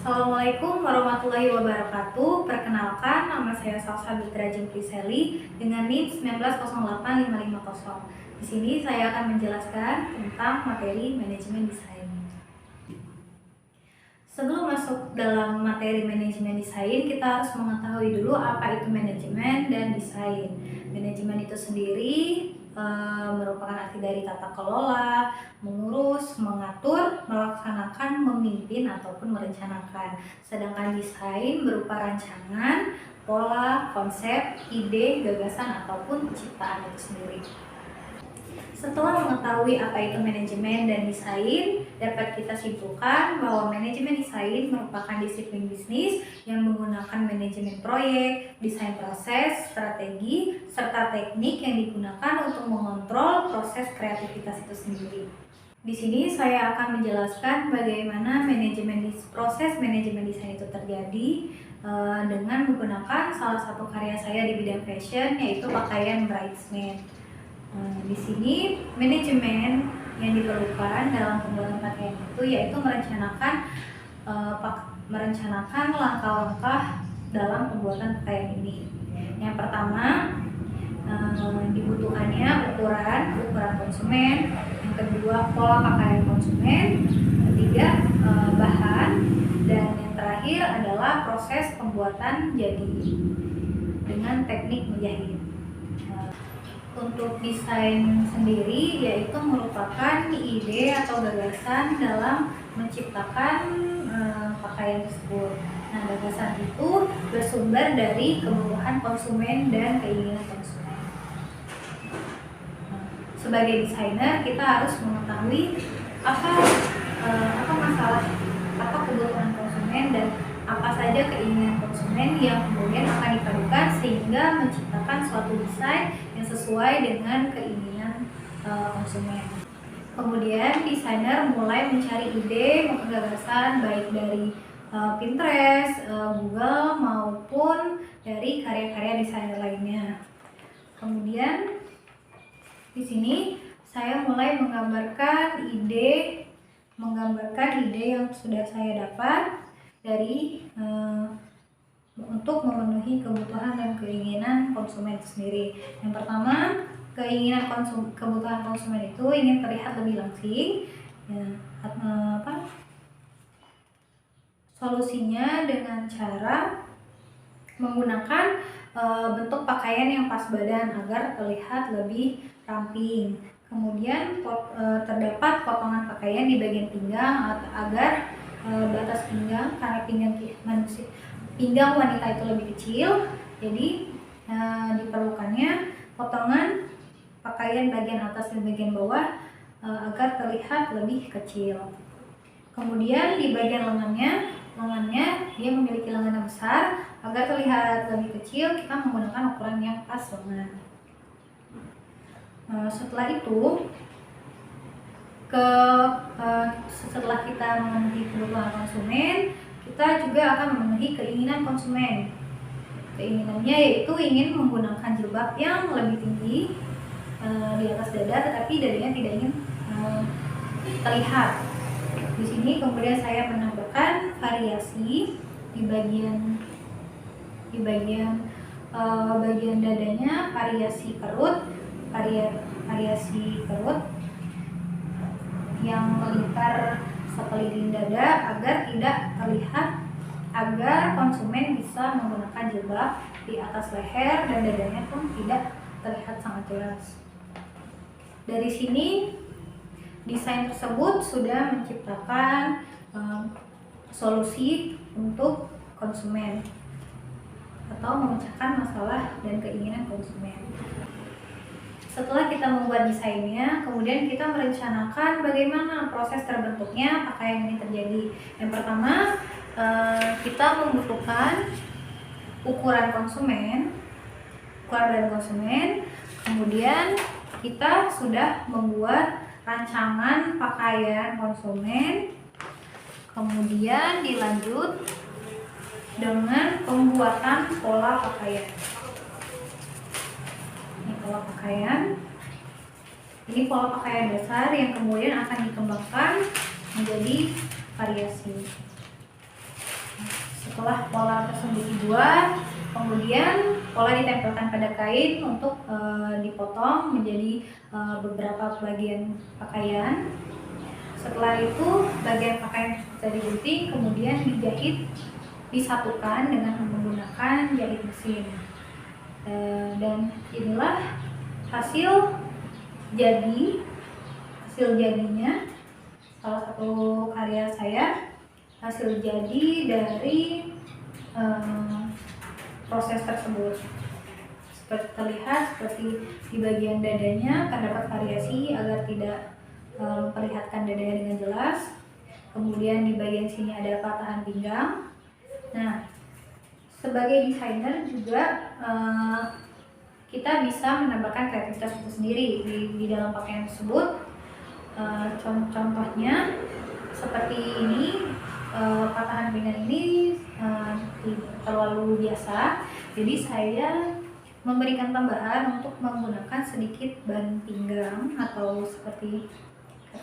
Assalamualaikum warahmatullahi wabarakatuh. Perkenalkan, nama saya Salsa Bitra Jempriseli dengan NIM 1908550. Di sini saya akan menjelaskan tentang materi manajemen desain. Sebelum masuk dalam materi manajemen desain, kita harus mengetahui dulu apa itu manajemen dan desain. Manajemen itu sendiri merupakan arti dari tata kelola, mengurus, mengatur, melaksanakan, memimpin, ataupun merencanakan. Sedangkan desain berupa rancangan, pola, konsep, ide, gagasan, ataupun ciptaan itu sendiri. Setelah mengetahui apa itu manajemen dan desain, dapat kita simpulkan bahwa manajemen desain merupakan disiplin bisnis yang menggunakan manajemen proyek, desain proses, strategi, serta teknik yang digunakan untuk mengontrol proses kreativitas itu sendiri. Di sini saya akan menjelaskan bagaimana proses manajemen desain itu terjadi dengan menggunakan salah satu karya saya di bidang fashion, yaitu pakaian bridesmaid. Di sini manajemen yang diperlukan dalam pembuatan pakaian itu yaitu merencanakan langkah-langkah dalam pembuatan pakaian ini. Yang pertama, dibutuhkannya ukuran konsumen. Yang kedua, pola pakaian konsumen. Ketiga, bahan. Dan yang terakhir adalah proses pembuatan jadi dengan teknik menjahit. Untuk desain sendiri yaitu merupakan ide atau gagasan dalam menciptakan pakaian tersebut. Nah, gagasan itu bersumber dari kebutuhan konsumen dan keinginan konsumen. Sebagai desainer kita harus mengetahui apa kebutuhan konsumen dan apa saja keinginan konsumen yang kemudian akan dipadukan sehingga menciptakan suatu desain yang sesuai dengan keinginan konsumen. Kemudian desainer mulai mencari ide maupun gagasan baik dari Pinterest, Google maupun dari karya-karya desainer lainnya. Kemudian di sini saya mulai menggambarkan ide yang sudah saya dapat dari untuk memenuhi kebutuhan dan keinginan konsumen itu sendiri. Yang pertama, kebutuhan konsumen itu ingin terlihat lebih langsing. Solusinya dengan cara menggunakan bentuk pakaian yang pas badan agar terlihat lebih ramping. Kemudian terdapat potongan pakaian di bagian pinggang agar batas pinggang, karena pinggang wanita itu lebih kecil, jadi diperlukannya potongan pakaian bagian atas dan bagian bawah agar terlihat lebih kecil. Kemudian di bagian lengannya dia memiliki lengan yang besar, agar terlihat lebih kecil kita menggunakan ukuran yang pas lengan. Setelah itu setelah kita memenuhi kebutuhan konsumen, kita juga akan memenuhi keinginan konsumen. Keinginannya yaitu ingin menggunakan jilbab yang lebih tinggi di atas dada, tetapi dadanya tidak ingin terlihat. Di sini kemudian saya menambahkan variasi di bagian dadanya, variasi kerut yang melingkar sekeliling dada agar tidak terlihat, agar konsumen bisa menggunakan jilbab di atas leher dan dadanya pun tidak terlihat sangat jelas. Dari sini desain tersebut sudah menciptakan solusi untuk konsumen atau memecahkan masalah dan keinginan konsumen. Setelah kita membuat desainnya, kemudian kita merencanakan bagaimana proses terbentuknya pakaian ini terjadi. Yang pertama, kita membutuhkan ukuran badan konsumen. Kemudian kita sudah membuat rancangan pakaian konsumen. Kemudian dilanjut dengan pembuatan pola pakaian. Pola pakaian. Ini pola pakaian dasar yang kemudian akan dikembangkan menjadi variasi. Setelah pola tersebut dibuat, kemudian pola ditempelkan pada kain untuk dipotong menjadi beberapa bagian pakaian. Setelah itu bagian pakaian sudah digunting, kemudian dijahit, disatukan dengan menggunakan jahit mesin. Dan inilah hasil jadinya salah satu karya saya, hasil jadi dari proses tersebut. Seperti terlihat, seperti di bagian dadanya terdapat variasi agar tidak memperlihatkan dadanya dengan jelas. Kemudian di bagian sini ada patahan pinggang. Nah, sebagai desainer juga kita bisa menambahkan kreativitas itu sendiri di dalam pakaian tersebut. Contohnya seperti ini, patahan pinggang ini terlalu biasa, jadi saya memberikan tambahan untuk menggunakan sedikit ban pinggang atau seperti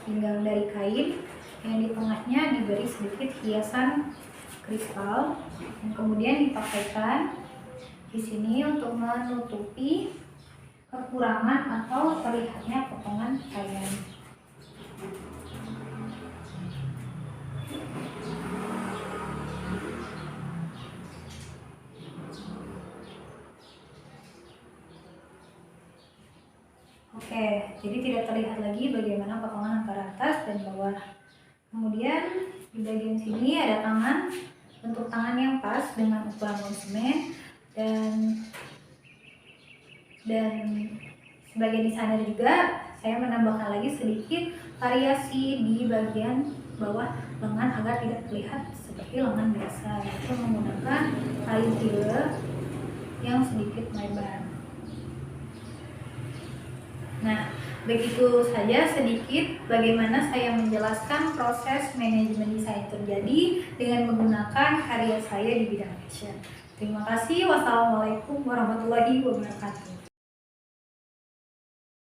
pinggang dari kain yang di tengahnya diberi sedikit hiasan kristal yang kemudian dipakaikan di sini untuk menutupi kekurangan atau terlihatnya potongan kain. Oke, jadi tidak terlihat lagi bagaimana potongan antara atas dan bawah. Kemudian di bagian sini ada tangan, bentuk tangan yang pas dengan ukuran konsumen, dan sebagai desainer juga saya menambahkan lagi sedikit variasi di bagian bawah lengan agar tidak terlihat seperti lengan biasa, yaitu menggunakan kain filler yang sedikit lebar. Nah, begitu saja sedikit bagaimana saya menjelaskan proses manajemen desain terjadi dengan menggunakan karya saya di bidang fashion. Terima kasih. Wassalamualaikum warahmatullahi wabarakatuh.